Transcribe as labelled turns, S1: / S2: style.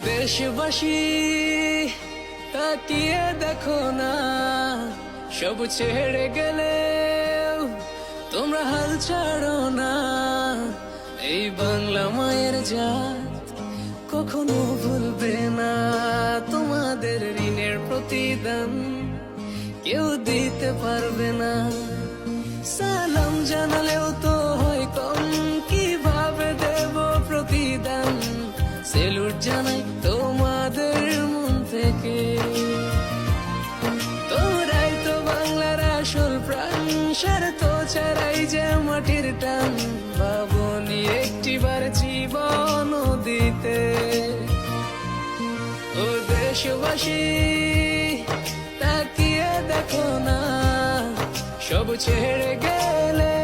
S1: দেশবাসী তাকিয়ে দেখো না, সব ছেড়ে গেলেও তোমরা হাল ছাড়ো না। এই বাংলা মায়ের জাত কখনো ভুলবে না, তোমাদের ঋণের প্রতিদান কেউ দিতে পারবে না। সালাম জানালেও তো হয় কম, কিভাবে দেব প্রতিদান? সেলুট জানাই তোমাদের মন থেকে, তোমরাই তো বাংলার আসল প্রাণ। স্বার্থ ছাড়াই যে মাটির টান, ভাবনি একটিবার জীবন দিতে। ও দেশবাসী তাকিয়ে দেখো না, সব ছেড়ে গেলে